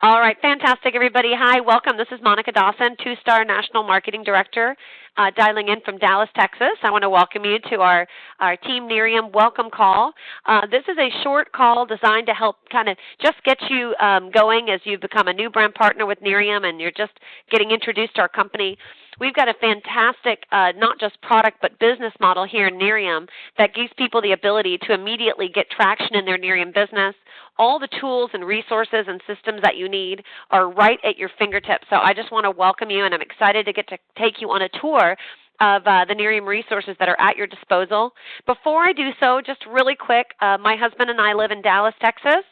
All right, fantastic, everybody. Hi, welcome. This is Monica Dawson, two-star National Marketing Director, dialing in from Dallas, Texas. I want to welcome you to our Team Nerium welcome call. This is a short call designed to help kind of just get you going as you've become a new brand partner with Nerium and you're just getting introduced to our company. We've got a fantastic, not just product, but business model here in Nerium that gives people the ability to immediately get traction in their Nerium business. All the tools and resources and systems that you need are right at your fingertips. So I just want to welcome you, and I'm excited to get to take you on a tour of the Nerium resources that are at your disposal. Before I do so, just really quick, my husband and I live in Dallas, Texas.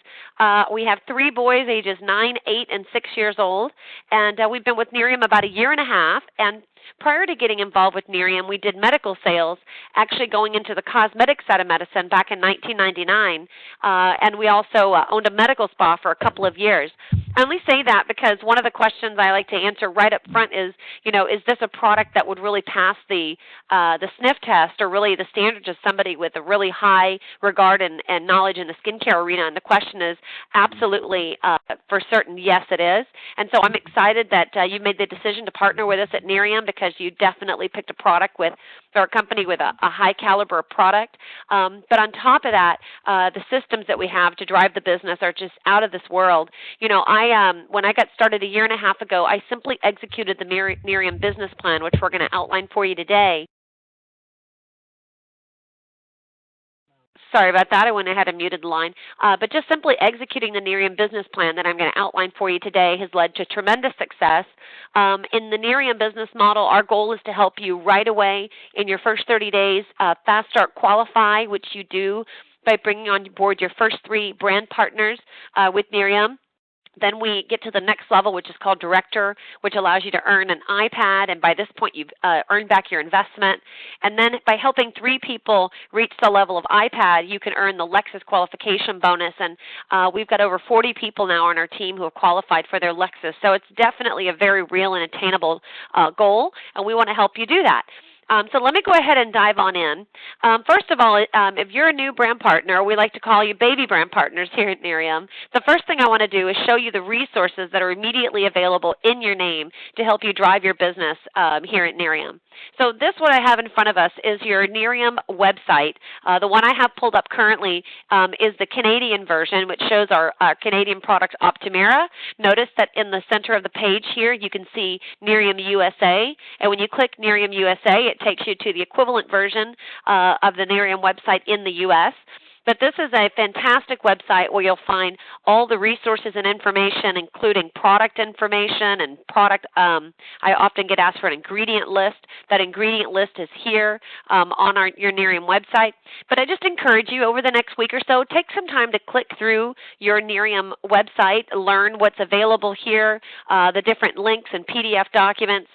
We have 3 boys, ages 9, 8, and 6 years old, and we've been with Nerium about a year and a half. And prior to getting involved with Nerium, we did medical sales, actually going into the cosmetic side of medicine back in 1999, and we also owned a medical spa for a couple of years. I only say that because one of the questions I like to answer right up front is, is this a product that would really pass the sniff test or really the standards of somebody with a really high regard and knowledge in the skincare arena? And the question is absolutely, for certain, yes, it is. And so I'm excited that you made the decision to partner with us at Nerium because you definitely picked a product or a company with a high caliber product. But on top of that, the systems that we have to drive the business are just out of this world. When I got started a year and a half ago, I simply executed the Nerium business plan, which we're going to outline for you today. Sorry about that. I went ahead and muted the line. But just simply executing the Nerium business plan that I'm going to outline for you today has led to tremendous success. In the Nerium business model, our goal is to help you right away in your first 30 days fast start qualify, which you do by bringing on board your first 3 brand partners with Nerium. Then we get to the next level, which is called Director, which allows you to earn an iPad, and by this point you've earned back your investment. And then by helping 3 people reach the level of iPad, you can earn the Lexus qualification bonus, and we've got over 40 people now on our team who have qualified for their Lexus. So it's definitely a very real and attainable goal, and we want to help you do that. So let me go ahead and dive on in. First of all, if you're a new brand partner, we like to call you baby brand partners here at Nerium. The first thing I want to do is show you the resources that are immediately available in your name to help you drive your business here at Nerium. So this, what I have in front of us, is your Nerium website. The one I have pulled up currently is the Canadian version, which shows our Canadian product, Optimera. Notice that in the center of the page here, you can see Nerium USA. And when you click Nerium USA, it takes you to the equivalent version of the Nerium website in the U.S. But this is a fantastic website where you'll find all the resources and information, including product information and product. I often get asked for an ingredient list. That ingredient list is here on your Nerium website. But I just encourage you over the next week or so, take some time to click through your Nerium website, learn what's available here, the different links and PDF documents.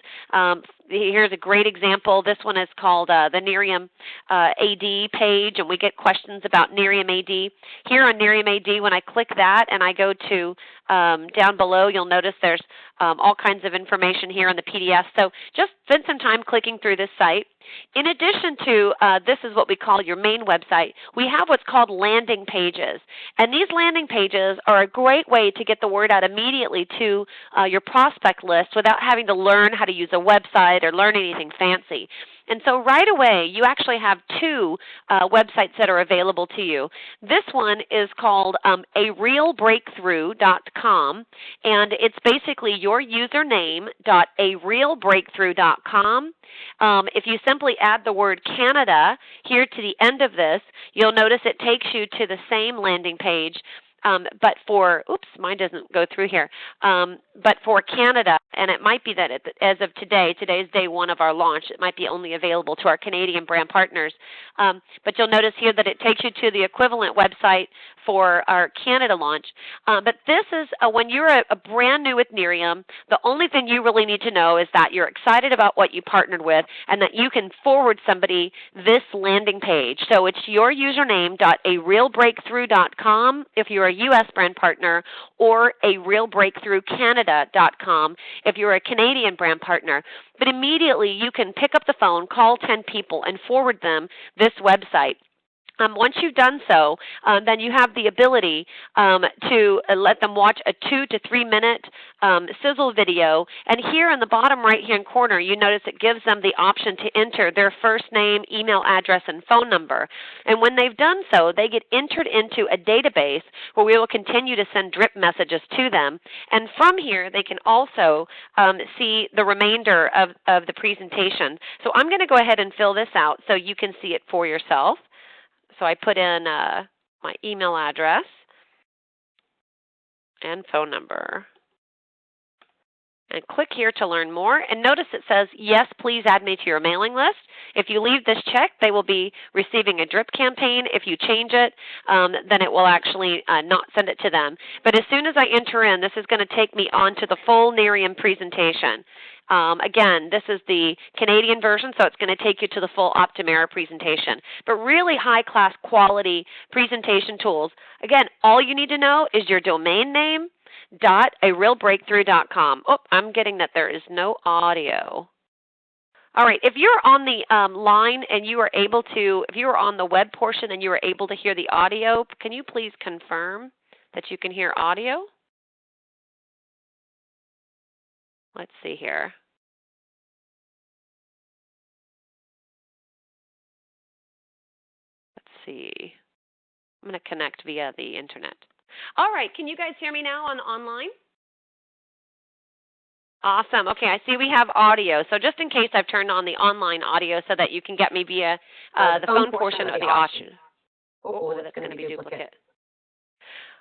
Here's a great example. This one is called the Nerium AD page, and we get questions about Nerium AD. Here on Nerium AD, when I click that and I go to down below, you'll notice there's all kinds of information here on the PDF. So just spend some time clicking through this site. In addition to this is what we call your main website, we have what's called landing pages. And these landing pages are a great way to get the word out immediately to your prospect list without having to learn how to use a website or learn anything fancy. And so right away, you actually have 2 websites that are available to you. This one is called arealbreakthrough.com, and it's basically your username .arealbreakthrough.com. If you simply add the word Canada here to the end of this, you'll notice it takes you to the same landing page. But for, mine doesn't go through here, but for Canada, and it might be that as of today, today's day 1 of our launch, it might be only available to our Canadian brand partners. But you'll notice here that it takes you to the equivalent website for our Canada launch. But this is, when you're a brand new with Nerium, the only thing you really need to know is that you're excited about what you partnered with and that you can forward somebody this landing page. So it's your username .arealbreakthrough.com if you're a U.S. brand partner, or arealbreakthroughcanada.com if you're a Canadian brand partner. But immediately you can pick up the phone, call 10 people, and forward them this website. Once you've done so, then you have the ability to let them watch a 2 to 3 minute sizzle video. And here in the bottom right-hand corner, you notice it gives them the option to enter their first name, email address, and phone number. And when they've done so, they get entered into a database where we will continue to send drip messages to them. And from here, they can also see the remainder of the presentation. So I'm going to go ahead and fill this out so you can see it for yourself. So I put in my email address and phone number. And click here to learn more. And notice it says, yes, please add me to your mailing list. If you leave this checked, they will be receiving a drip campaign. If you change it, then it will actually not send it to them. But as soon as I enter in, this is going to take me on to the full Nerium presentation. Again, this is the Canadian version, so it's going to take you to the full Optumera presentation. But really high-class quality presentation tools. Again, all you need to know is your domain name, .arealbreakthrough.com. Oh, I'm getting that there is no audio. All right, if you're on the line and you are able to, if you are on the web portion and you are able to hear the audio, can you please confirm that you can hear audio? Let's see here. Let's see. I'm going to connect via the internet. All right, can you guys hear me now online? Awesome. Okay, I see we have audio. So just in case, I've turned on the online audio so that you can get me via the phone portion of the option. Oh, that's going to be duplicate.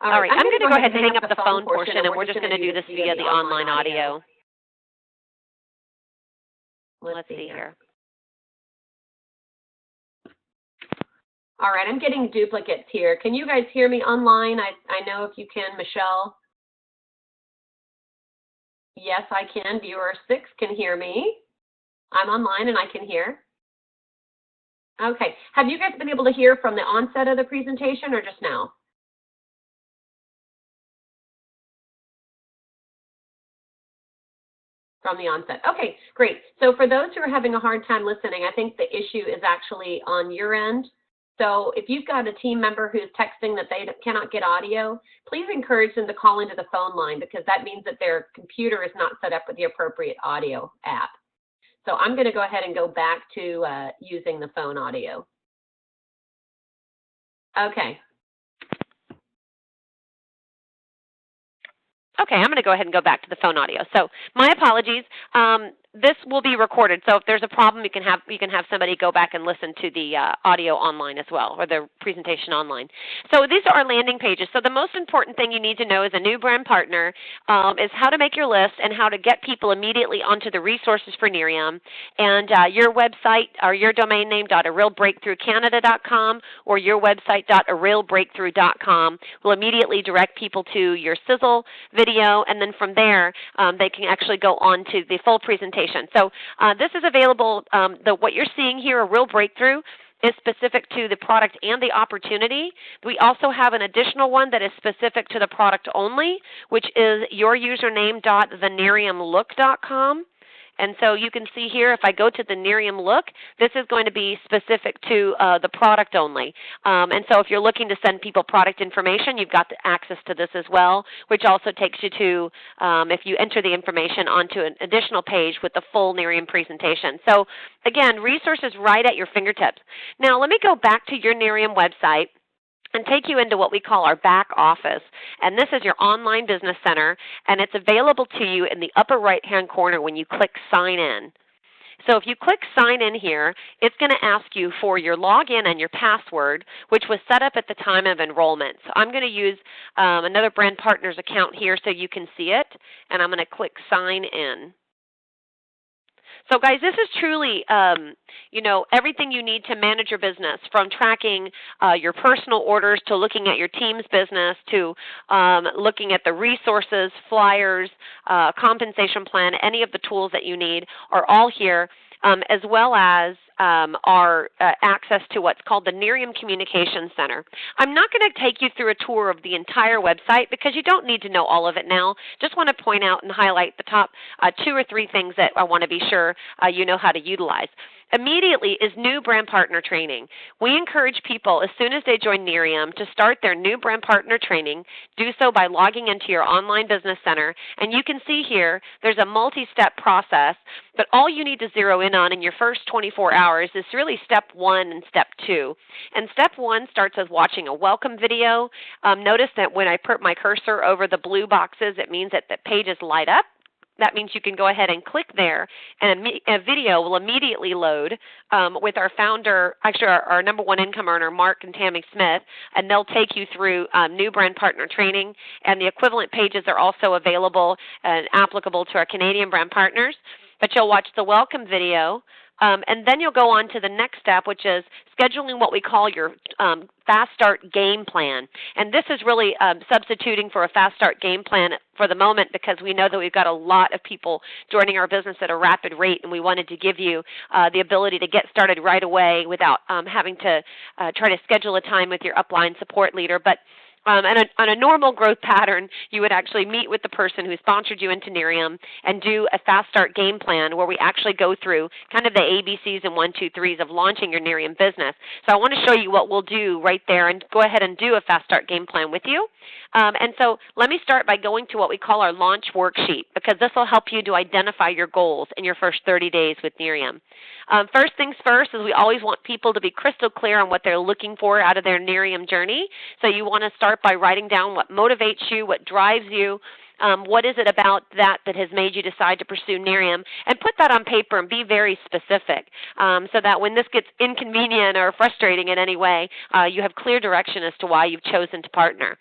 All right, I'm going to go ahead and hang up the phone portion, and we're just going to do this via the online audio. Let's see here. All right, I'm getting duplicates here. Can you guys hear me online? I know if you can, Michelle. Yes, I can. Viewer 6 can hear me. I'm online and I can hear. Okay. Have you guys been able to hear from the onset of the presentation or just now? From the onset. Okay, great. So for those who are having a hard time listening, I think the issue is actually on your end. So if you've got a team member who's texting that they cannot get audio, please encourage them to call into the phone line because that means that their computer is not set up with the appropriate audio app. So I'm going to go ahead and go back to using the phone audio. Okay. Okay, I'm going to go ahead and go back to the phone audio. So my apologies. This will be recorded, so if there's a problem, you can have somebody go back and listen to the audio online as well, or the presentation online. So these are our landing pages. So the most important thing you need to know as a new brand partner is how to make your list and how to get people immediately onto the resources for Nerium. And your website or your domain name .arealbreakthroughcanada.com or your website .arealbreakthrough.com will immediately direct people to your sizzle video, and then from there they can actually go on to the full presentation. So this is available, what you're seeing here, A Real Breakthrough, is specific to the product and the opportunity. We also have an additional one that is specific to the product only, which is your username.theneriumlook.com. And so you can see here, if I go to the Nerium Look, this is going to be specific to the product only. And so if you're looking to send people product information, you've got access to this as well, which also takes you to, if you enter the information, onto an additional page with the full Nerium presentation. So again, resources right at your fingertips. Now let me go back to your Nerium website and take you into what we call our back office. And this is your online business center, and it's available to you in the upper right-hand corner when you click Sign In. So if you click Sign In here, it's going to ask you for your login and your password, which was set up at the time of enrollment. So I'm going to use another brand partner's account here so you can see it, and I'm going to click Sign In. So guys, this is truly, everything you need to manage your business, from tracking your personal orders to looking at your team's business to looking at the resources, flyers, compensation plan. Any of the tools that you need are all here, as well as our access to what's called the Nerium Communications Center. I'm not going to take you through a tour of the entire website because you don't need to know all of it now. Just want to point out and highlight the top 2 or 3 things that I want to be sure you know how to utilize. immediately is new brand partner training. We encourage people as soon as they join Nerium to start their new brand partner training. Do so by logging into your online business center. And you can see here there's a multi-step process, but all you need to zero in on in your first 24 hours is really step 1 and step 2. And step 1 starts with watching a welcome video. Notice that when I put my cursor over the blue boxes, it means that the pages light up. That means you can go ahead and click there, and a video will immediately load with our founder, actually our number 1 income earner, Mark and Tammy Smith, and they'll take you through new brand partner training. And the equivalent pages are also available and applicable to our Canadian brand partners. But you'll watch the welcome video, and then you'll go on to the next step, which is scheduling what we call your Fast Start game plan. And this is really substituting for a Fast Start game plan for the moment, because we know that we've got a lot of people joining our business at a rapid rate, and we wanted to give you the ability to get started right away without having to try to schedule a time with your upline support leader. But on a normal growth pattern, you would actually meet with the person who sponsored you into Nerium and do a Fast Start game plan where we actually go through kind of the ABCs and 1, 2, 3s of launching your Nerium business. So I want to show you what we'll do right there and go ahead and do a Fast Start game plan with you. And so let me start by going to what we call our launch worksheet, because this will help you to identify your goals in your first 30 days with Nerium. First things first is we always want people to be crystal clear on what they're looking for out of their Nerium journey. So you want to start by writing down what motivates you, what drives you, what is it about that has made you decide to pursue Nerium, and put that on paper and be very specific so that when this gets inconvenient or frustrating in any way, you have clear direction as to why you've chosen to partner.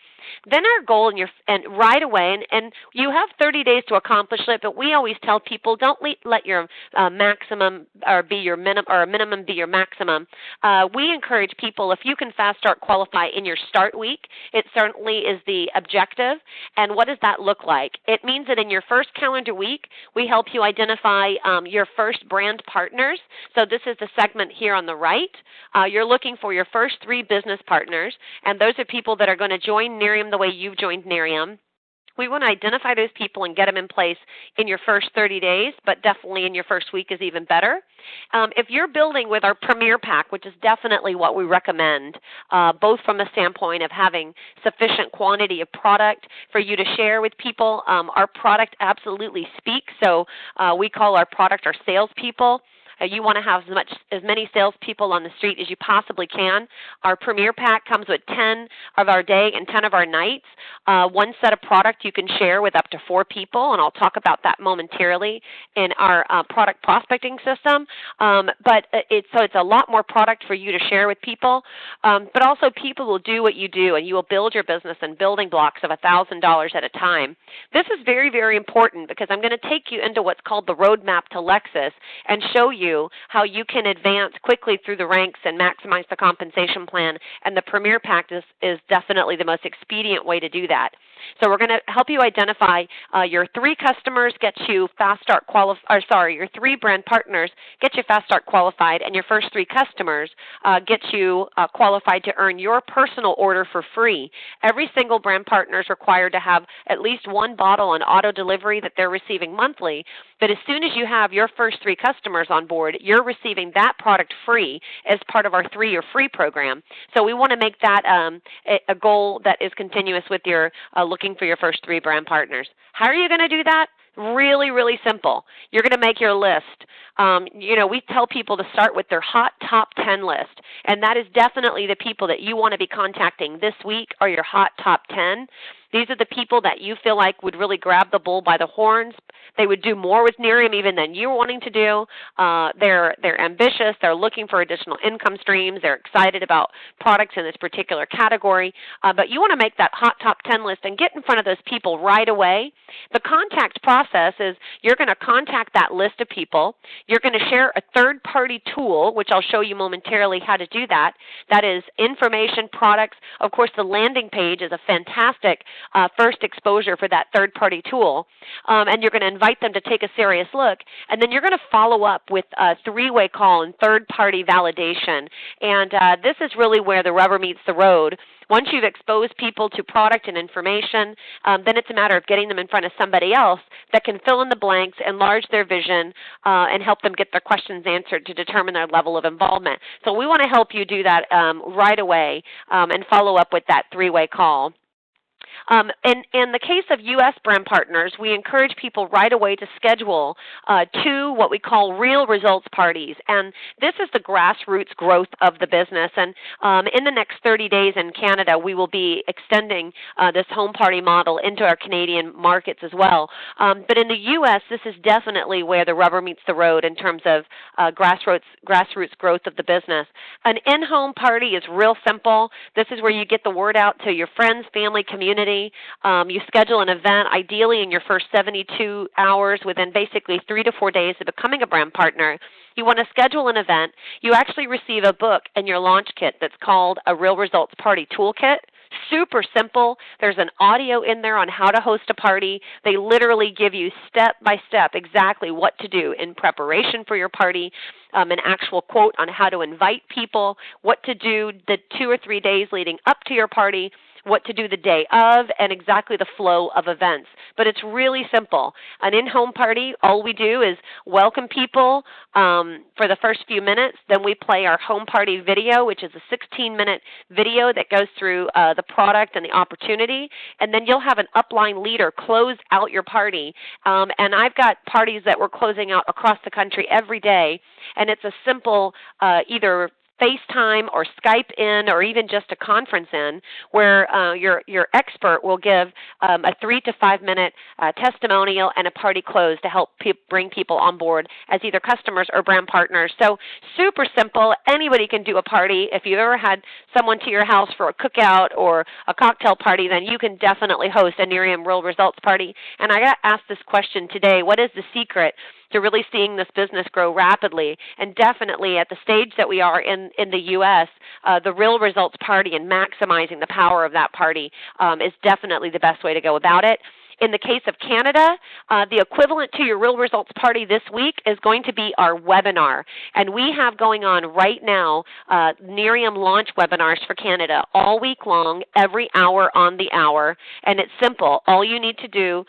Then our goal and right away, and you have 30 days to accomplish it, but we always tell people don't let your maximum or be your minimum or minimum be your maximum. We encourage people, if you can Fast Start qualify in your start week, it certainly is the objective. And what does that look like? It means that in your first calendar week, we help you identify your first brand partners. So this is the segment here on the right. You're looking for your first 3 business partners, and those are people that are going to join Nerium the way you've joined Nerium. We want to identify those people and get them in place in your first 30 days, but definitely in your first week is even better. If you're building with our Premier Pack, which is definitely what we recommend, both from the standpoint of having sufficient quantity of product for you to share with people, our product absolutely speaks, so we call our product our salespeople. You want to have as many salespeople on the street as you possibly can. Our Premier Pack comes with 10 of our day and 10 of our nights. One set of product you can share with up to 4 people, and I'll talk about that momentarily in our product prospecting system. But it's a lot more product for you to share with people. But also people will do what you do, and you will build your business in building blocks of $1,000 at a time. This is very, very important because I'm going to take you into what's called the roadmap to Lexus and show you how you can advance quickly through the ranks and maximize the compensation plan, and the Premier Pack is definitely the most expedient way to do that. So we're going to help you identify your 3 customers, get you Fast Start your 3 brand partners, get you Fast Start qualified, and your first 3 customers get you qualified to earn your personal order for free. Every single brand partner is required to have at least 1 bottle on auto delivery that they're receiving monthly, but as soon as you have your first 3 customers on board, you're receiving that product free as part of our 3-year free program. So we want to make that a goal that is continuous with your looking for your first 3 brand partners. How are you going to do that? Really, really simple. You're going to make your list. We tell people to start with their hot top 10 list, and that is definitely the people that you want to be contacting this week are your hot top 10. These are the people that you feel like would really grab the bull by the horns. They would do more with Nerium even than you're wanting to do. They're ambitious. They're looking for additional income streams. They're excited about products in this particular category. But you want to make that hot top 10 list and get in front of those people right away. The contact process is you're going to contact that list of people. You're going to share a third-party tool, which I'll show you momentarily how to do that. That is information, products. Of course, the landing page is a fantastic first exposure for that third-party tool. And you're going to invite them to take a serious look. And then you're going to follow up with a 3-way call and third-party validation. And this is really where the rubber meets the road. Once you've exposed people to product and information, then it's a matter of getting them in front of somebody else that can fill in the blanks, enlarge their vision, and help them get their questions answered to determine their level of involvement. So we want to help you do that right away and follow up with that three-way call. In the case of U.S. brand partners, we encourage people right away to schedule 2 what we call real results parties. And this is the grassroots growth of the business. And in the next 30 days in Canada, we will be extending this home party model into our Canadian markets as well. But in the U.S., this is definitely where the rubber meets the road in terms of grassroots growth of the business. An in-home party is real simple. This is where you get the word out to your friends, family, community. You schedule an event, ideally in your first 72 hours within basically 3 to 4 days of becoming a brand partner. You want to schedule an event. You actually receive a book in your launch kit that's called a Real Results Party Toolkit. Super simple. There's an audio in there on how to host a party. They literally give you step by step exactly what to do in preparation for your party, an actual quote on how to invite people, what to do the 2 or 3 days leading up to your party, what to do the day of, and exactly the flow of events. But it's really simple. An in-home party, all we do is welcome people for the first few minutes. Then we play our home party video, which is a 16-minute video that goes through the product and the opportunity. And then you'll have an upline leader close out your party. And I've got parties that we're closing out across the country every day. And it's a simple either FaceTime or Skype in or even just a conference in where your expert will give a 3 to 5 minute testimonial and a party close to help bring people on board as either customers or brand partners. So super simple. Anybody can do a party. If you've ever had someone to your house for a cookout or a cocktail party, then you can definitely host a Nerium Real Results Party. And I got asked this question today: what is the secret to really seeing this business grow rapidly? And definitely at the stage that we are in the U.S., the Real Results Party and maximizing the power of that party is definitely the best way to go about it. In the case of Canada, the equivalent to your Real Results Party this week is going to be our webinar. And we have going on right now Nerium launch webinars for Canada all week long, every hour on the hour. And it's simple. All you need to do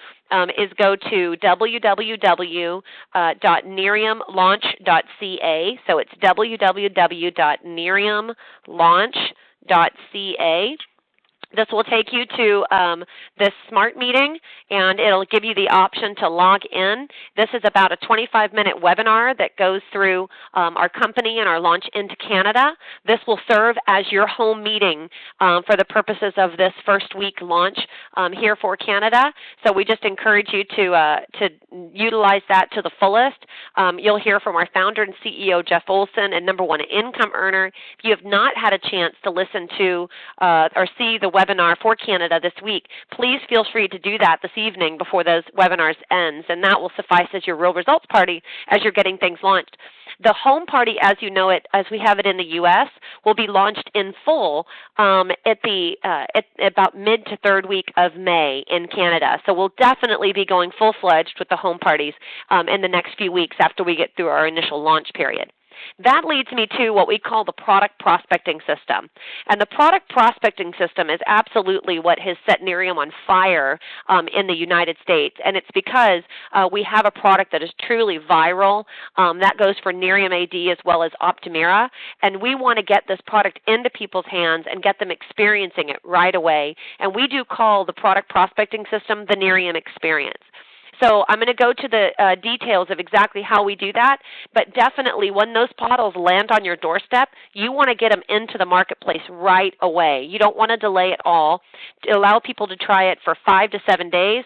is go to www.neriumlaunch.ca. So it's www.neriumlaunch.ca. This will take you to this smart meeting, and it'll give you the option to log in. This is about a 25-minute webinar that goes through our company and our launch into Canada. This will serve as your home meeting for the purposes of this first week launch here for Canada. So we just encourage you to utilize that to the fullest. You'll hear from our founder and CEO, Jeff Olson, and #1 income earner. If you have not had a chance to listen to or see the webinar for Canada this week, please feel free to do that this evening before those webinars ends, and that will suffice as your Real Results Party as you're getting things launched. The home party, as you know it, as we have it in the U.S., will be launched in full at about mid to third week of May in Canada. So we'll definitely be going full-fledged with the home parties in the next few weeks after we get through our initial launch period. That leads me to what we call the product prospecting system. And the product prospecting system is absolutely what has set Nerium on fire in the United States. And it's because we have a product that is truly viral. That goes for Nerium AD as well as Optimira. And we want to get this product into people's hands and get them experiencing it right away. And we do call the product prospecting system the Nerium experience. So I'm going to go to the details of exactly how we do that, but definitely when those bottles land on your doorstep, you want to get them into the marketplace right away. You don't want to delay at all. To allow people to try it for 5 to 7 days.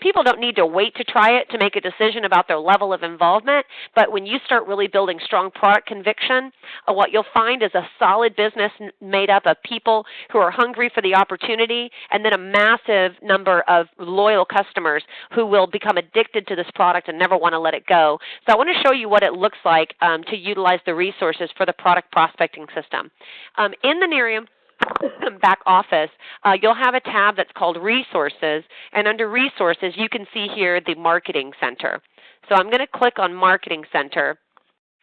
People don't need to wait to try it to make a decision about their level of involvement, but when you start really building strong product conviction, what you'll find is a solid business made up of people who are hungry for the opportunity, and then a massive number of loyal customers who will become addicted to this product and never want to let it go. So I want to show you what it looks like to utilize the resources for the product prospecting system. In the Nerium back office, you'll have a tab that's called Resources, and under Resources, you can see here the Marketing Center. So I'm going to click on Marketing Center.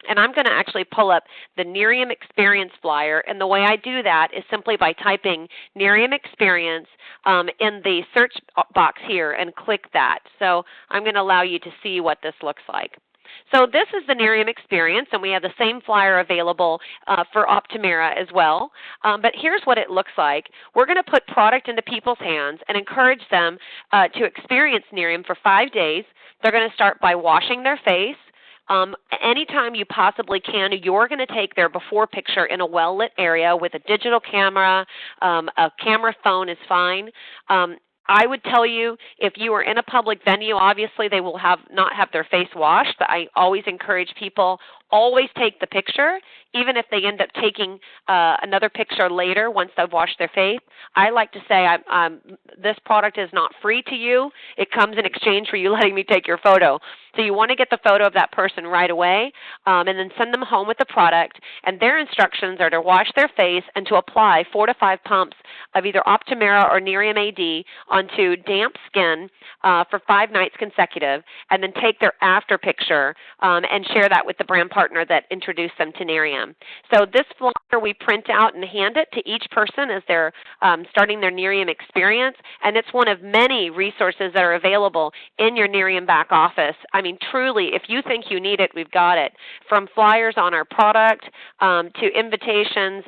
And I'm going to actually pull up the Nerium Experience flyer, and the way I do that is simply by typing Nerium Experience in the search box here and click that. So I'm going to allow you to see what this looks like. So this is the Nerium Experience, and we have the same flyer available for Optimera as well. But here's what it looks like. We're going to put product into people's hands and encourage them to experience Nerium for 5 days. They're going to start by washing their face. Anytime you possibly can, you're going to take their before picture in a well-lit area with a digital camera. A camera phone is fine. I would tell you, if you are in a public venue, obviously they will not have their face washed, but I always encourage people, always take the picture, even if they end up taking another picture later once they've washed their face. I like to say this product is not free to you. It comes in exchange for you letting me take your photo. So you want to get the photo of that person right away and then send them home with the product. And their instructions are to wash their face and to apply 4 to 5 pumps of either Optimera or Nerium AD onto damp skin for 5 nights consecutive, and then take their after picture and share that with the brand partner that introduced them to Nerium. So this flyer we print out and hand it to each person as they're starting their Nerium experience, and it's one of many resources that are available in your Nerium back office. I mean, truly, if you think you need it, we've got it. From flyers on our product to invitations,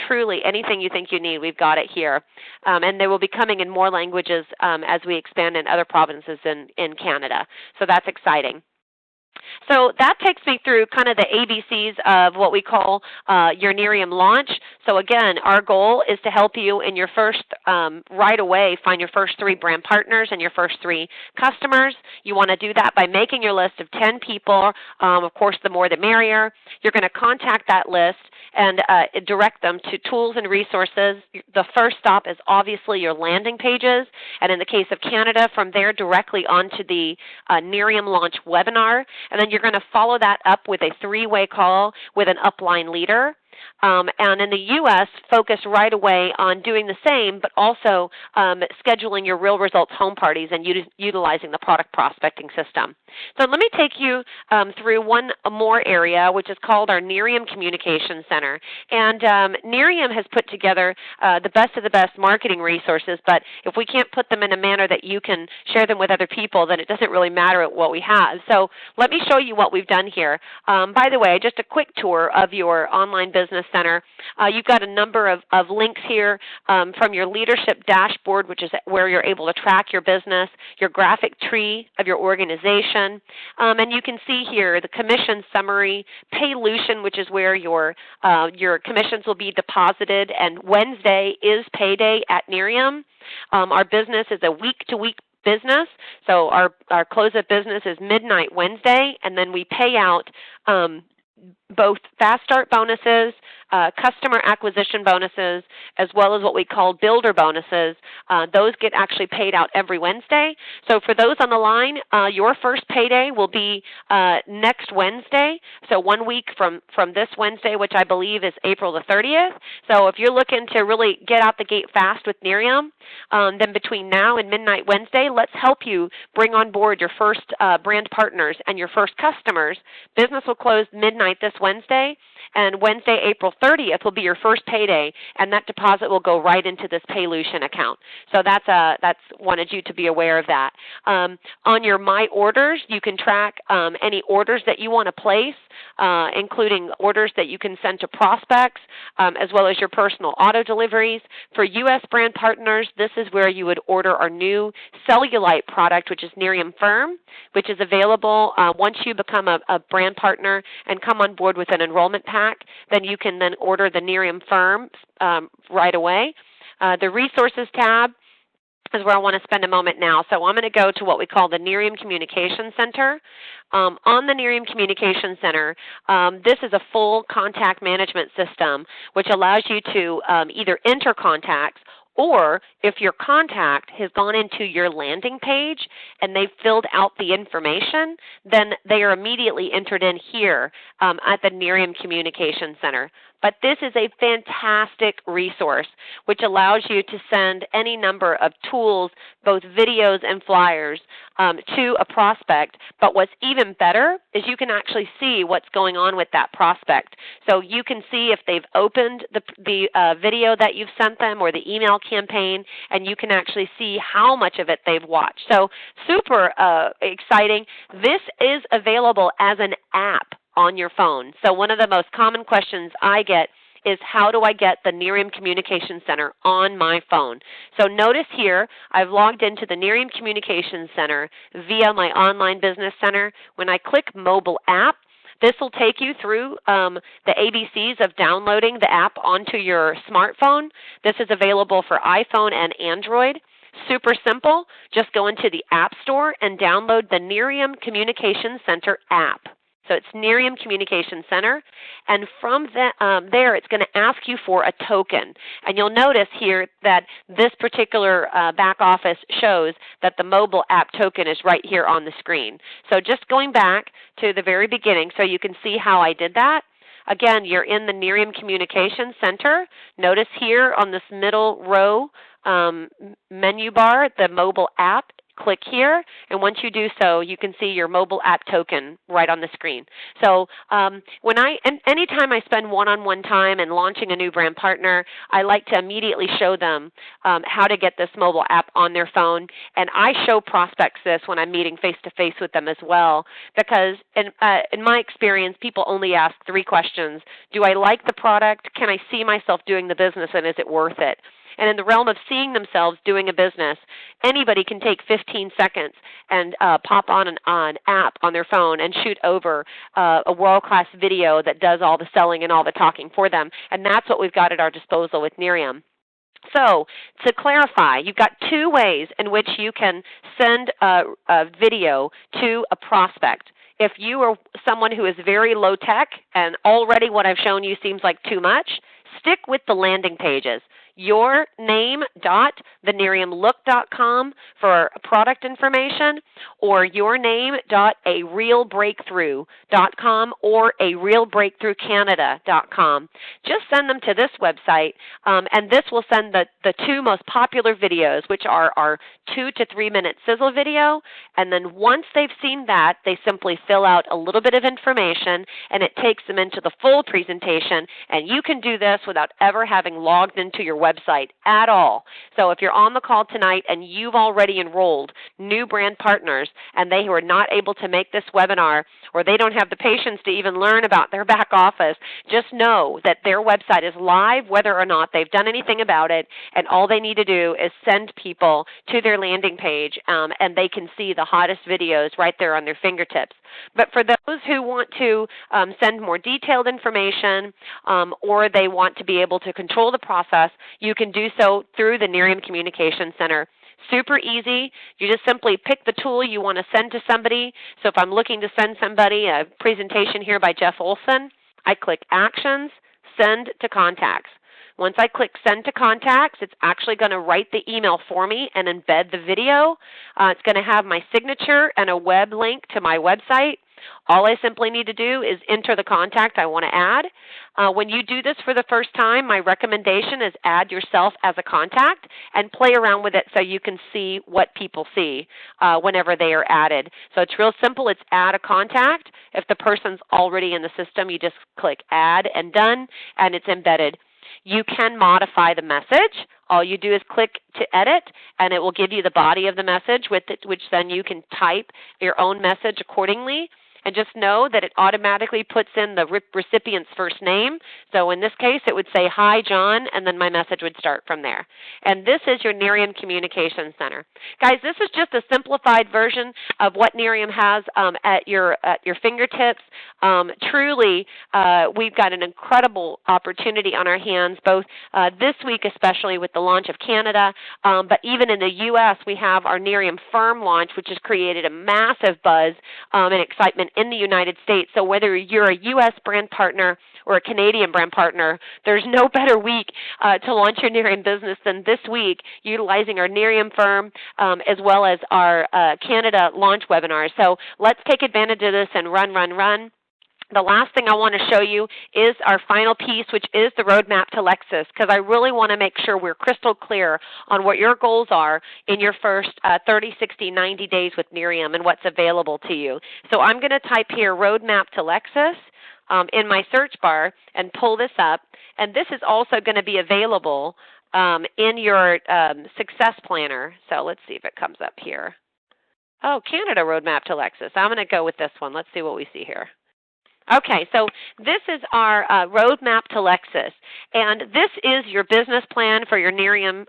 truly anything you think you need, we've got it here. And they will be coming in more languages as we expand in other provinces in Canada. So that's exciting. So that takes me through kind of the ABCs of what we call your Nerium launch. So again, our goal is to help you in your first, right away, find your first 3 brand partners and your first 3 customers. You want to do that by making your list of 10 people. Of course, the more the merrier. You're going to contact that list and direct them to tools and resources. The first stop is obviously your landing pages, and in the case of Canada, from there directly onto the Nerium launch webinar. And then you're going to follow that up with a 3-way call with an upline leader. And in the U.S., focus right away on doing the same, but also scheduling your real results home parties and utilizing the product prospecting system. So let me take you through one more area, which is called our Nerium Communication Center. And Nerium has put together the best of the best marketing resources, but if we can't put them in a manner that you can share them with other people, then it doesn't really matter what we have. So let me show you what we've done here. By the way, just a quick tour of your online business center. You've got a number of links here from your leadership dashboard, which is where you're able to track your business, your graphic tree of your organization, and you can see here the commission summary, Paylution, which is where your commissions will be deposited, and Wednesday is payday at Nerium. Our business is a week-to-week business, so our close of business is midnight Wednesday, and then we pay out both fast start bonuses, customer acquisition bonuses, as well as what we call builder bonuses. Those get actually paid out every Wednesday. So for those on the line, your first payday will be next Wednesday, so 1 week from this Wednesday, which I believe is April the 30th. So if you're looking to really get out the gate fast with Nerium, then between now and midnight Wednesday, let's help you bring on board your first brand partners and your first customers. Business will close midnight this Wednesday, and Wednesday, April 30th will be your first payday, and that deposit will go right into this Paylution account. So that's wanted you to be aware of that. On your My Orders, you can track any orders that you want to place, including orders that you can send to prospects, as well as your personal auto deliveries. For U.S. brand partners, this is where you would order our new cellulite product, which is Nerium Firm, which is available once you become a brand partner and come on board with an enrollment pack. Then you can then order the Nerium Firm right away. The Resources tab is where I want to spend a moment now. So I'm going to go to what we call the Nerium Communication Center. On the Nerium Communication Center, this is a full contact management system which allows you to either enter contacts, or if your contact has gone into your landing page and they've filled out the information, then they are immediately entered in here at the Nerium Communication Center. but this is a fantastic resource which allows you to send any number of tools, both videos and flyers, to a prospect. But what's even better is you can actually see what's going on with that prospect. So you can see if they've opened the video that you've sent them or the email campaign, and you can actually see how much of it they've watched. So super exciting. This is available as an app on your phone. So one of the most common questions I get is, how do I get the Nerium Communication Center on my phone? So notice here, I've logged into the Nerium Communication Center via my online business center. When I click mobile app, this will take you through the ABCs of downloading the app onto your smartphone. This is available for iPhone and Android. Super simple. Just go into the App Store and download the Nerium Communication Center app. So it's Nerium Communication Center, and from there it's going to ask you for a token. And you'll notice here that this particular back office shows that the mobile app token is right here on the screen. So just going back to the very beginning so you can see how I did that. Again, you're in the Nerium Communication Center. Notice here on this middle row menu bar, the mobile app. Click here, and once you do so, you can see your mobile app token right on the screen. So anytime I spend one-on-one time in launching a new brand partner, I like to immediately show them how to get this mobile app on their phone, and I show prospects this when I'm meeting face-to-face with them as well, because in my experience, people only ask 3 questions. Do I like the product? Can I see myself doing the business, and is it worth it? And in the realm of seeing themselves doing a business, anybody can take 15 seconds and pop on an app on their phone and shoot over a world-class video that does all the selling and all the talking for them. And that's what we've got at our disposal with Nerium. So to clarify, you've got 2 ways in which you can send a video to a prospect. If you are someone who is very low-tech and already what I've shown you seems like too much, stick with the landing pages. yourname.theneriumlook.com for product information, or yourname.arealbreakthrough.com or arealbreakthroughcanada.com. Just send them to this website, and this will send the 2 most popular videos, which are our 2 to 3 minute sizzle video, and then once they've seen that, they simply fill out a little bit of information, and it takes them into the full presentation, and you can do this without ever having logged into your website at all. So if you're on the call tonight and you've already enrolled new brand partners and they who are not able to make this webinar, or they don't have the patience to even learn about their back office, just know that their website is live whether or not they've done anything about it, and all they need to do is send people to their landing page, and they can see the hottest videos right there on their fingertips. But for those who want to send more detailed information, or they want to be able to control the process, you can do so through the Nerium Communication Center. Super easy. You just simply pick the tool you want to send to somebody. So if I'm looking to send somebody a presentation here by Jeff Olson, I click Actions, Send to Contacts. Once I click Send to Contacts, it's actually going to write the email for me and embed the video. It's going to have my signature and a web link to my website. All I simply need to do is enter the contact I want to add. When you do this for the first time, my recommendation is add yourself as a contact and play around with it so you can see what people see whenever they are added. So it's real simple. It's add a contact. If the person's already in the system, you just click Add and Done, and it's embedded. You can modify the message. All you do is click to edit, and it will give you the body of the message, which then you can type your own message accordingly. And just know that it automatically puts in the recipient's first name. So in this case, it would say, "Hi, John," and then my message would start from there. And this is your Nerium Communication Center. Guys, this is just a simplified version of what Nerium has at your fingertips. Truly, we've got an incredible opportunity on our hands, both this week especially with the launch of Canada, but even in the U.S. we have our Nerium Firm launch, which has created a massive buzz and excitement in the United States. So whether you're a U.S. brand partner or a Canadian brand partner, there's no better week to launch your Nerium business than this week, utilizing our Nerium Firm as well as our Canada launch webinar. So let's take advantage of this and run. The last thing I want to show you is our final piece, which is the roadmap to Lexus, because I really want to make sure we're crystal clear on what your goals are in your first 30, 60, 90 days with Nerium and what's available to you. So I'm going to type here roadmap to Lexus in my search bar and pull this up. And this is also going to be available in your success planner. So let's see if it comes up here. Oh, Canada roadmap to Lexus. I'm going to go with this one. Let's see what we see here. Okay, so this is our roadmap to Lexus, and this is your business plan for your Nerium,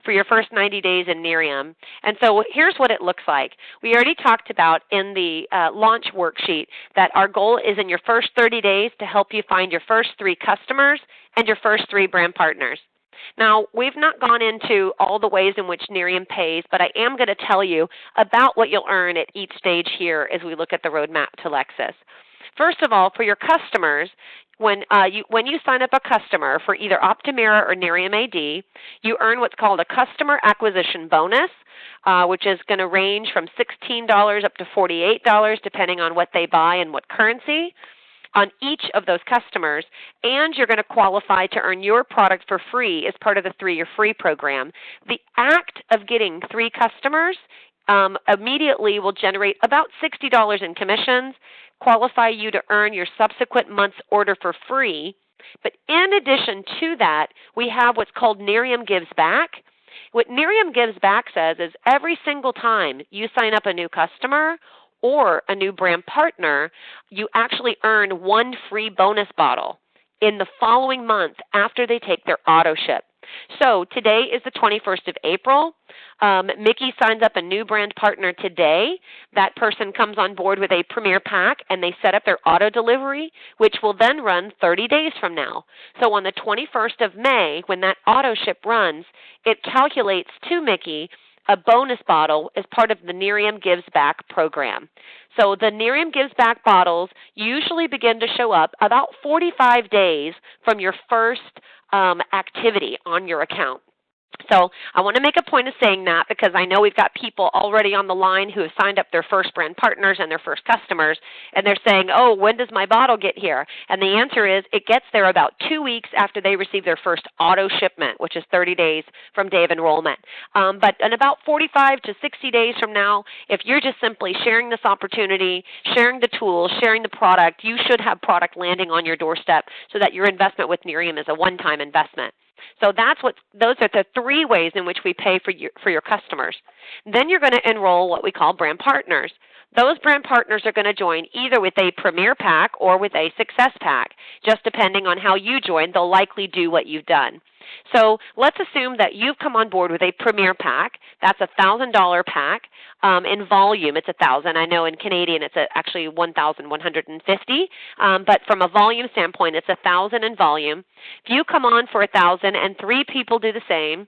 for your first 90 days in Nerium. And so here's what it looks like. We already talked about in the launch worksheet that our goal is in your first 30 days to help you find your first 3 customers and your first 3 brand partners. Now, we've not gone into all the ways in which Nerium pays, but I am going to tell you about what you'll earn at each stage here as we look at the roadmap to Lexus. First of all, for your customers, when you sign up a customer for either Optimira or Nerium AD, you earn what's called a customer acquisition bonus, which is going to range from $16 up to $48, depending on what they buy and what currency, on each of those customers, and you're going to qualify to earn your product for free as part of the 3-year free program. The act of getting 3 customers immediately will generate about $60 in commissions, qualify you to earn your subsequent month's order for free. But in addition to that, we have what's called Nerium Gives Back. What Nerium Gives Back says is every single time you sign up a new customer or a new brand partner, you actually earn 1 free bonus bottle in the following month after they take their auto ship. So today is the 21st of April. Mickey signs up a new brand partner today. That person comes on board with a Premier Pack, and they set up their auto delivery, which will then run 30 days from now. So on the 21st of May, when that auto ship runs, it calculates to Mickey a bonus bottle as part of the Nerium Gives Back program. So the Nerium Gives Back bottles usually begin to show up about 45 days from your first activity on your account. So I want to make a point of saying that because I know we've got people already on the line who have signed up their first brand partners and their first customers, and they're saying, oh, when does my bottle get here? And the answer is it gets there about 2 weeks after they receive their first auto shipment, which is 30 days from day of enrollment. But in about 45 to 60 days from now, if you're just simply sharing this opportunity, sharing the tools, sharing the product, you should have product landing on your doorstep so that your investment with Nerium is a one-time investment. So those are the 3 ways in which we pay for your customers. Then you're going to enroll what we call brand partners. Those brand partners are going to join either with a Premier Pack or with a Success Pack. Just depending on how you join, they'll likely do what you've done. So let's assume that you've come on board with a Premier Pack. That's a $1,000 pack. In volume, it's $1,000. I know in Canadian it's actually $1,150. But from a volume standpoint, it's $1,000 in volume. If you come on for $1,000 and 3 people do the same,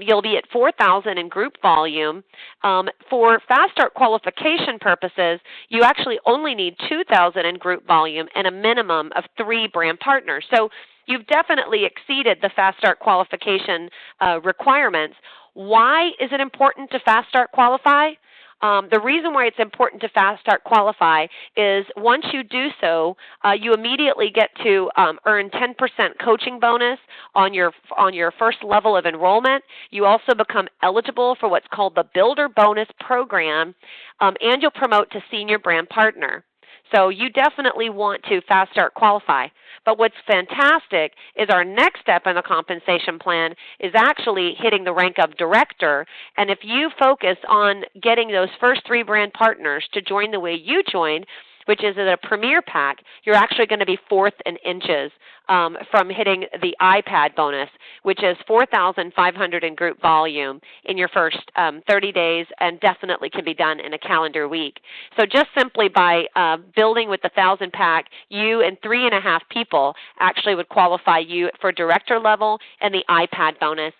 you'll be at $4,000 in group volume. For Fast Start qualification purposes, you actually only need $2,000 in group volume and a minimum of 3 brand partners. So you've definitely exceeded the Fast Start qualification requirements. Why is it important to Fast Start qualify? The reason why it's important to Fast Start qualify is once you do so, you immediately get to earn 10% coaching bonus on your first level of enrollment. You also become eligible for what's called the Builder Bonus Program, and you'll promote to Senior Brand Partner. So you definitely want to Fast Start qualify. But what's fantastic is our next step in the compensation plan is actually hitting the rank of director. And if you focus on getting those first 3 brand partners to join the way you joined, which is at a Premier Pack, you're actually going to be 4th in inches from hitting the iPad bonus, which is $4,500 in group volume in your first 30 days and definitely can be done in a calendar week. So just simply by building with the 1,000 pack, you and 3.5 people actually would qualify you for director level and the iPad bonus.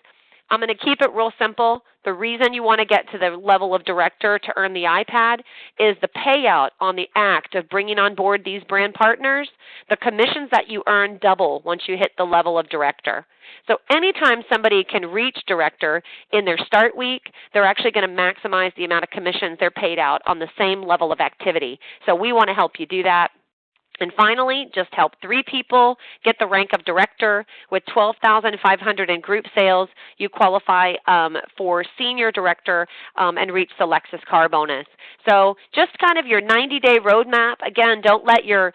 I'm going to keep it real simple. The reason you want to get to the level of director to earn the iPad is the payout on the act of bringing on board these brand partners. The commissions that you earn double once you hit the level of director. So anytime somebody can reach director in their start week, they're actually going to maximize the amount of commissions they're paid out on the same level of activity. So we want to help you do that. And finally, just help 3 people get the rank of director. With 12,500 in group sales, you qualify for senior director and reach the Lexus car bonus. So just kind of your 90-day roadmap. Again, don't let your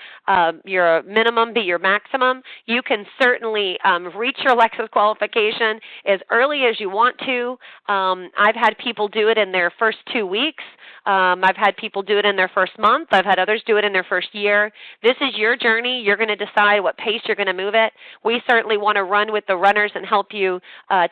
minimum be your maximum. You can certainly reach your Lexus qualification as early as you want to. I've had people do it in their first 2 weeks. I've had people do it in their first month. I've had others do it in their first year. This is your journey. You're going to decide what pace you're going to move it. We certainly want to run with the runners and help you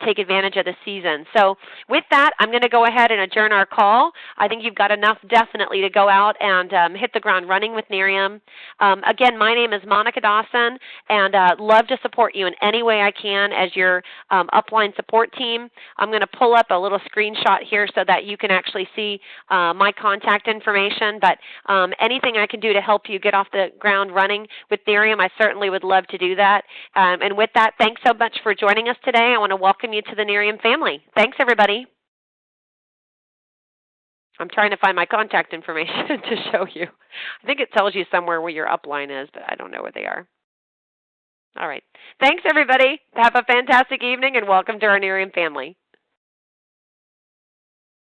take advantage of the season. So with that, I'm going to go ahead and adjourn our call. I think you've got enough definitely to go out and hit the ground running with Nerium. Again, my name is Monica Dawson, and love to support you in any way I can as your upline support team. I'm going to pull up a little screenshot here so that you can actually see my contact information, but anything I can do to help you get off the ground running with Nerium, I certainly would love to do that. And with that, thanks so much for joining us today. I want to welcome you to the Nerium family. Thanks, everybody. I'm trying to find my contact information to show you. I think it tells you somewhere where your upline is, but I don't know where they are. All right. Thanks, everybody. Have a fantastic evening, and welcome to our Nerium family.